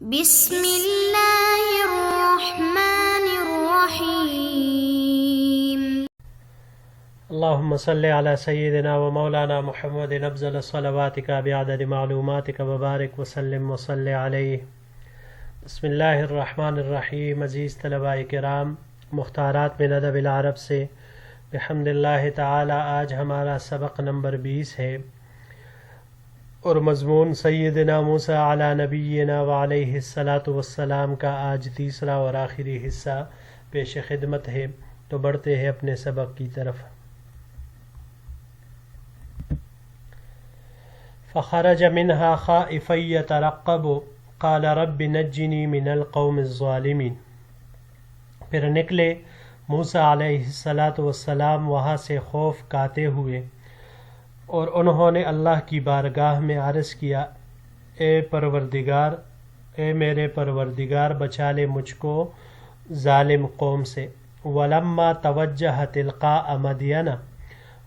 بسم اللہ الرحمن الرحیم۔ اللهم صل على سيدنا ومولانا محمد افضل صلواتك بعدد معلوماتك وبارك وسلم وصل عليه۔ بسم اللہ الرحمن الرحیم۔ عزیز طلباء کرام، مختارات من ادب العرب سے بحمد اللہ تعالی آج ہمارا سبق نمبر 20 ہے اور مضمون سیدنا موسیٰ علی نبینا وعلیہ الصلاۃ والسلام کا آج تیسرا اور آخری حصہ پیش خدمت ہے، تو بڑھتے ہیں اپنے سبق کی طرف۔ فخرج منها خائفا يترقب قال رب نجنی من القوم الظالمین۔ پھر نکلے موسیٰ علیہ الصلاۃ والسلام وہاں سے خوف کھاتے ہوئے، اور انہوں نے اللہ کی بارگاہ میں عرض کیا، اے پروردگار، اے میرے پروردگار، بچا لے مجھ کو ظالم قوم سے۔ ولما توجہ تلقاء مدین،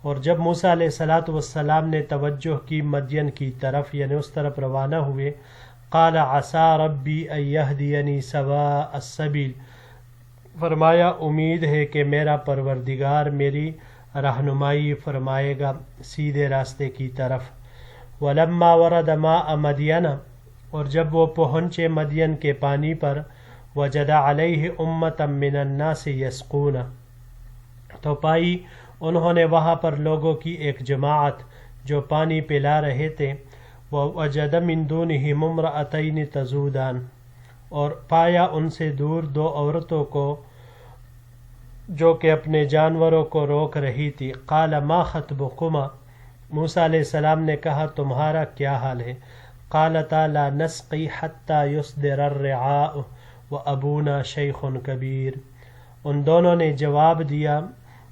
اور جب موسیٰ علیہ الصلاۃ والسلام نے توجہ کی مدین کی طرف، یعنی اس طرف روانہ ہوئے، قال عسى ربی ان یہدینی سواء السبیل، فرمایا امید ہے کہ میرا پروردگار میری رہنمائی فرمائے گا سیدھے راستے کی طرف۔ ولما ورد ماء مدین، اور جب وہ پہنچے مدین کے پانی پر، وجد علیہ امۃ من الناس یسقون، تو پائی انہوں نے وہاں پر لوگوں کی ایک جماعت جو پانی پلا رہے تھے۔ ووجد من دونہم امرأتین تذودان، اور پایا ان سے دور دو عورتوں کو جو کہ اپنے جانوروں کو روک رہی تھی۔ قال ما خطبکما، موسیٰ علیہ السلام نے کہا تمہارا کیا حال ہے؟ قالتا لا نسقی حتی یصدر الرعاء وابونا شیخ کبیر، ان دونوں نے جواب دیا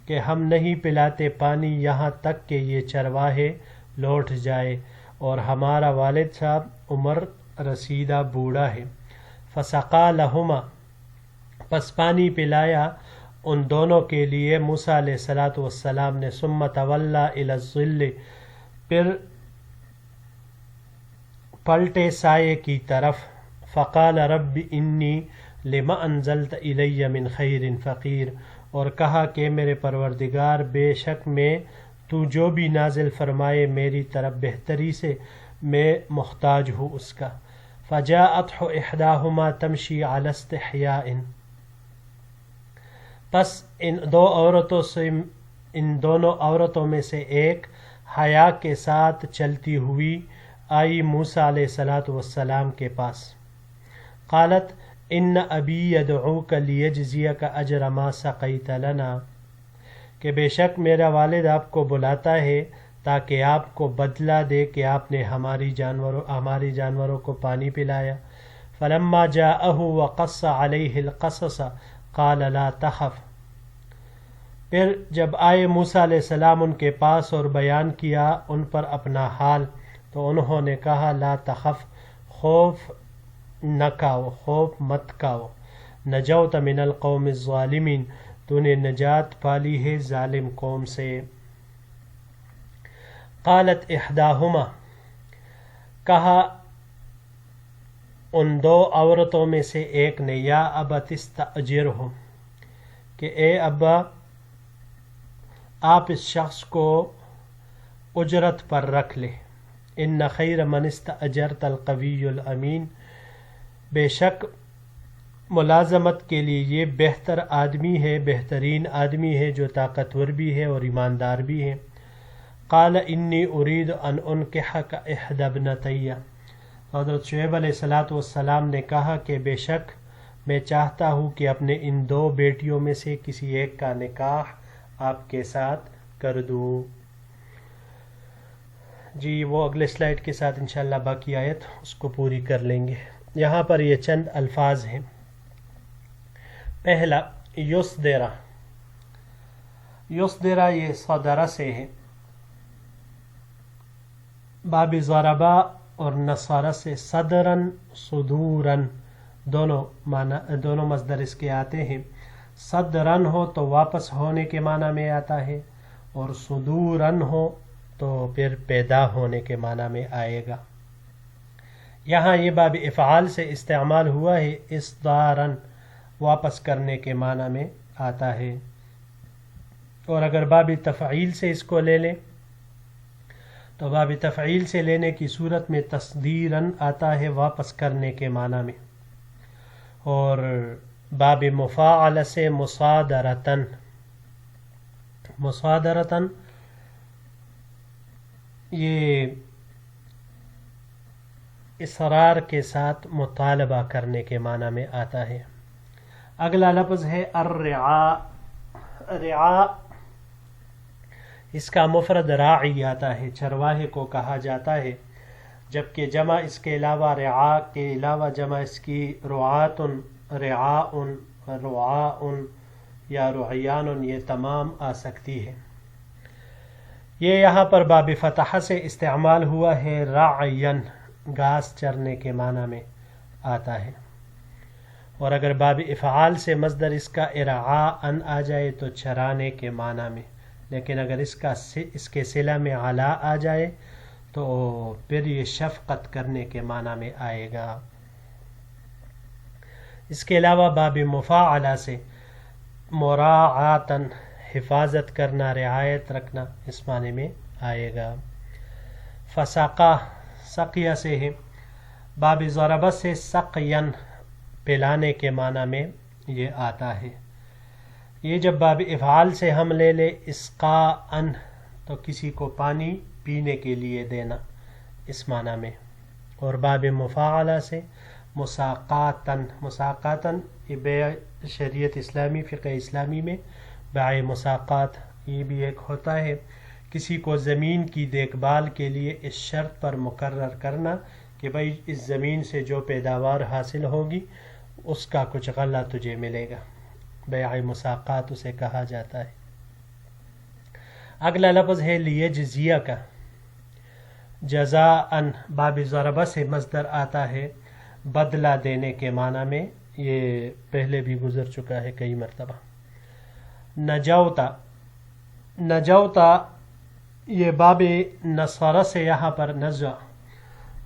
کہ ہم نہیں پلاتے پانی یہاں تک کہ یہ چرواہے لوٹ جائے، اور ہمارا والد صاحب عمر رسیدہ بوڑھا ہے۔ فسقا لہما، پس پانی پلایا ان دونوں کے لیے موسیٰ علیہ الصلاۃ والسلام نے۔ ثم تولی الی الظل، پھر پلٹے سائے کی طرف۔ فقال رب انی لما انزلت الی من خیر فقیر، اور کہا کہ میرے پروردگار، بے شک میں تو جو بھی نازل فرمائے میری طرف بہتری سے میں محتاج ہوں اس کا۔ فجاءتہ احداہما تمشی علی استحیاء، پس ان دونوں عورتوں میں سے ایک حیا کے ساتھ چلتی ہوئی آئی موسیٰ علیہ الصلاۃ والسلام کے پاس۔ قالت ان ابی یدعوک لیجزیک اجر ما سقیت لنا، کہ بے شک میرا والد آپ کو بلاتا ہے تاکہ آپ کو بدلہ دے کہ آپ نے ہماری جانوروں کو پانی پلایا۔ فلما جاءہ وقص علیہ القصص قال لا تخف، پھر جب آئے موسیٰ علیہ السلام ان کے پاس اور بیان کیا ان پر اپنا حال، تو انہوں نے کہا لا تخف، خوف نہ کھاؤ، خوف مت کھاؤ، نجوت من القوم الظالمین، تو نے نجات پالی ہے ظالم قوم سے۔ قالت احداہما، کہا ان دو عورتوں میں سے ایک نے، یا ابت استاجرہ، کہ اے ابا آپ اس شخص کو اجرت پر رکھ لے۔ ان خیر من استاجرت القوی الامین، بے شک ملازمت کے لیے یہ بہتر آدمی ہے، بہترین آدمی ہے جو طاقتور بھی ہے اور ایماندار بھی ہے۔ قال انی ارید ان انکحک احدی ابنتی، حضرت شعیب علیہ الصلاۃ والسلام نے کہا کہ بے شک میں چاہتا ہوں کہ اپنے ان دو بیٹیوں میں سے کسی ایک کا نکاح آپ کے ساتھ کر دوں۔ جی وہ اگلے سلائیڈ کے ساتھ انشاءاللہ باقی آیت اس کو پوری کر لیں گے۔ یہاں پر یہ چند الفاظ ہیں۔ پہلا یصدرہ، یصدرہ یہ صدرہ سے ہے، باب ضربا اور نصارہ سے، صدرن صدورن دونوں مصدر اس کے آتے ہیں۔ صدرن ہو تو واپس ہونے کے معنی میں آتا ہے، اور صدورن ہو تو پھر پیدا ہونے کے معنی میں آئے گا۔ یہاں یہ باب افعال سے استعمال ہوا ہے اصداراً، واپس کرنے کے معنی میں آتا ہے، اور اگر باب تفعیل سے اس کو لے لیں تو باب تفعیل سے لینے کی صورت میں تصدیراً آتا ہے، واپس کرنے کے معنی میں، اور باب مفاعل سے مصادرتاً، مصادرتاً یہ اصرار کے ساتھ مطالبہ کرنے کے معنی میں آتا ہے۔ اگلا لفظ ہے الرعاء، رعاء اس کا مفرد راعی آتا ہے، چرواہے کو کہا جاتا ہے، جبکہ جمع اس کے علاوہ رعاء کے علاوہ جمع اس کی رعاۃ، رعاء، رعاء یا رعیان یہ تمام آ سکتی ہے۔ یہ یہاں پر باب فتح سے استعمال ہوا ہے رعین، گھاس چرنے کے معنی میں آتا ہے، اور اگر باب افعال سے مصدر اس کا ارعاء آ جائے تو چرانے کے معنی میں، لیکن اگر اس کے صلہ میں علا آ جائے تو پھر یہ شفقت کرنے کے معنی میں آئے گا۔ اس کے علاوہ باب مفاعلہ سے مراعاتاً، حفاظت کرنا، رعایت رکھنا اس معنی میں آئے گا۔ فسقہ، سقیہ سے ہے، باب ضربہ سے سقین، پلانے کے معنی میں یہ آتا ہے۔ یہ جب باب افعال سے ہم لے لے اسقاءً تو کسی کو پانی پینے کے لیے دینا اس معنی میں، اور باب مفاعلہ سے مساقاتاً، مساقاتاً یہ بیع شریعت اسلامی، فقہ اسلامی میں بیع مساقات یہ بھی ایک ہوتا ہے، کسی کو زمین کی دیکھ بھال کے لیے اس شرط پر مقرر کرنا کہ بھئی اس زمین سے جو پیداوار حاصل ہوگی اس کا کچھ غلہ تجھے ملے گا، بیع مساقات اسے کہا جاتا ہے۔ اگلا لفظ ہے لیجزیہ کا، جزاءً، باب ضربہ سے مصدر آتا ہے بدلہ دینے کے معنی میں، یہ پہلے بھی گزر چکا ہے کئی مرتبہ۔ نجوتا، نجوتا یہ باب نصر سے یہاں پر نزع،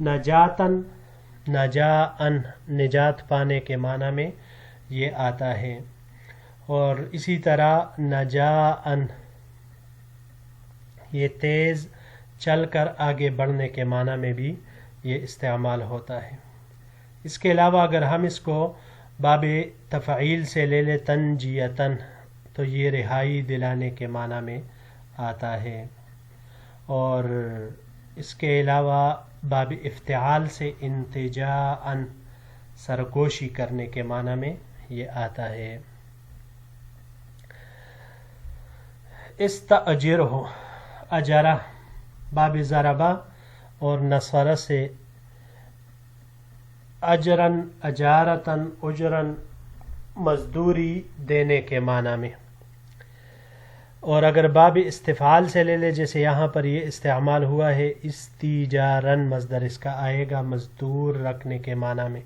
نجاتاً، نجاءً، نجات پانے کے معنی میں یہ آتا ہے، اور اسی طرح نجاءً یہ تیز چل کر آگے بڑھنے کے معنی میں بھی یہ استعمال ہوتا ہے۔ اس کے علاوہ اگر ہم اس کو باب تفعیل سے لے لے تنجیتاً تو یہ رہائی دلانے کے معنی میں آتا ہے، اور اس کے علاوہ باب افتعال سے انتجاءً، سرگوشی کرنے کے معنی میں یہ آتا ہے۔ استأجرہ، اجرہ، باب ضربہ اور نصر سے اجراً، اجارتاً، اجراً، مزدوری دینے کے معنی میں، اور اگر باب استفعال سے لے لے جیسے یہاں پر یہ استعمال ہوا ہے استیجاراً، مصدر اس کا آئے گا مزدور رکھنے کے معنی میں،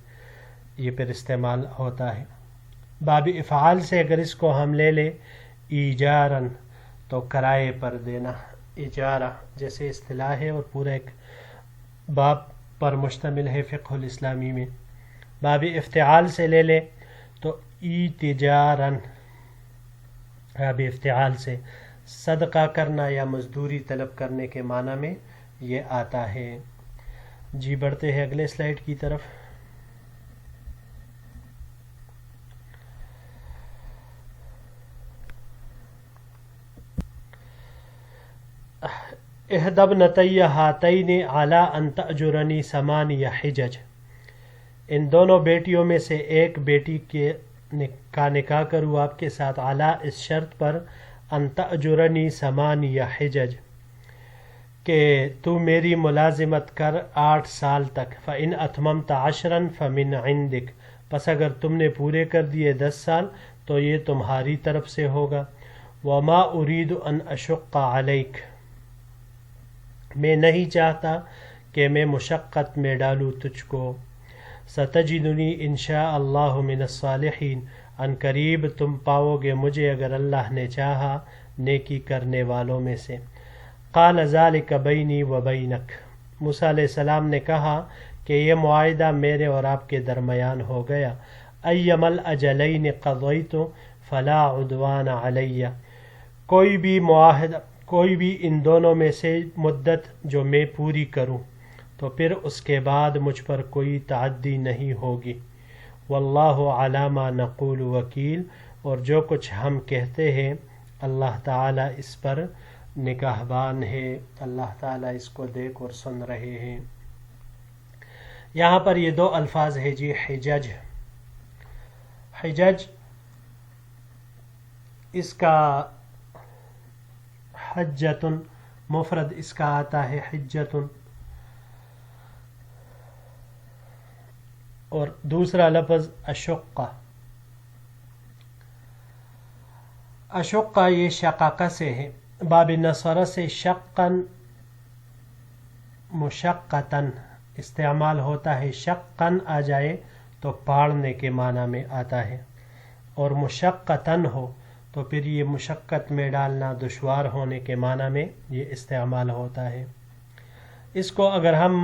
یہ پھر استعمال ہوتا ہے۔ باب افعال سے اگر اس کو ہم لے لے ایجاراً تو کرائے پر دینا، اجارہ جیسے اصطلاح ہے اور پورا ایک باب پر مشتمل ہے فقہ الاسلامی میں۔ باب افتعال سے لے لے تو ایتجاراً، باب افتعال سے صدقہ کرنا یا مزدوری طلب کرنے کے معنی میں یہ آتا ہے۔ جی بڑھتے ہیں اگلے سلائیڈ کی طرف۔ احد ابنتی ہاتین علی ان تأجرنی ثمانی حجج، ان دونوں بیٹیوں میں سے ایک بیٹی کا نکاح کروں آپ کے ساتھ، علی اس شرط پر، ان تأجرنی ثمانی حجج کہ تو میری ملازمت کر 8 سال تک، فإن اتممت 10 فمن عندک، پس اگر تم نے پورے کر دیے 10 سال تو یہ تمہاری طرف سے ہوگا۔ وما ارید ان اشق علیک، میں نہیں چاہتا کہ میں مشقت میں ڈالوں تجھ کو۔ ستجدنی انشاء اللہ من الصالحین، ان قریب تم پاؤ گے مجھے اگر اللہ نے چاہا نیکی کرنے والوں میں سے۔ قال ذلک بینی و بینک، موسیٰ علیہ السلام نے کہا کہ یہ معاہدہ میرے اور آپ کے درمیان ہو گیا، ایم الاجلین قضیت فلا عدوان علی، کوئی بھی ان دونوں میں سے مدت جو میں پوری کروں تو پھر اس کے بعد مجھ پر کوئی تعدی نہیں ہوگی، واللہ علی ما نقول وکیل، اور جو کچھ ہم کہتے ہیں اللہ تعالیٰ اس پر نگہبان ہے، اللہ تعالیٰ اس کو دیکھ اور سن رہے ہیں۔ یہاں پر یہ دو الفاظ ہے جی، حجج، حجج اس کا حجتن مفرد اس کا آتا ہے حجتن، اور دوسرا لفظ اشقہ، اشقہ یہ شقاقہ سے ہے، باب نصر سے شقن مشقتن استعمال ہوتا ہے، شقن آ جائے تو پاڑنے کے معنی میں آتا ہے، اور مشقتن ہو تو پھر یہ مشقت میں ڈالنا، دشوار ہونے کے معنی میں یہ استعمال ہوتا ہے۔ اس کو اگر ہم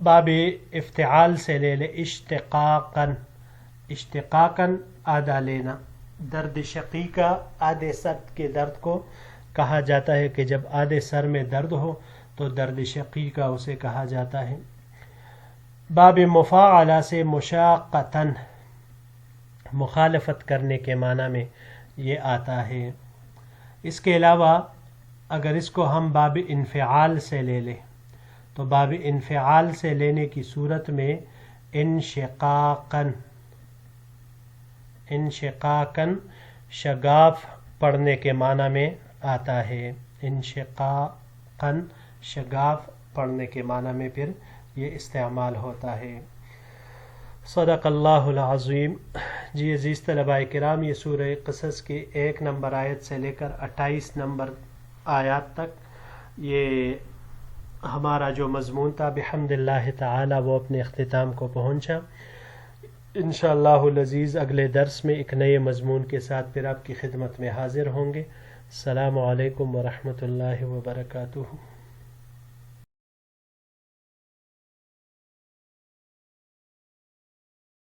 باب افتعال سے لے لے، اشتقاقاً، اشتقاقاً آدھا لینا، درد شقیقہ آدھے سر کے درد کو کہا جاتا ہے کہ جب آدھے سر میں درد ہو تو درد شقیقہ اسے کہا جاتا ہے۔ باب مفاعلہ سے مشاقتاً مخالفت کرنے کے معنی میں یہ آتا ہے۔ اس کے علاوہ اگر اس کو ہم باب انفعال سے لے لیں تو باب انفعال سے لینے کی صورت میں انشقاقاً، انشقاقاً شگاف پڑھنے کے معنی میں آتا ہے، انشقاقاً شگاف پڑھنے کے معنی میں پھر یہ استعمال ہوتا ہے۔ صدق اللہ العظیم۔ جی عزیز طلباء کرام، یہ سورہ قصص کی 1 نمبر آیت سے لے کر 28 نمبر آیات تک یہ ہمارا جو مضمون تھا بحمد اللہ تعالی وہ اپنے اختتام کو پہنچا۔ انشاءاللہ العزیز اگلے درس میں ایک نئے مضمون کے ساتھ پھر آپ کی خدمت میں حاضر ہوں گے۔ السلام علیکم ورحمۃ اللہ وبرکاتہ۔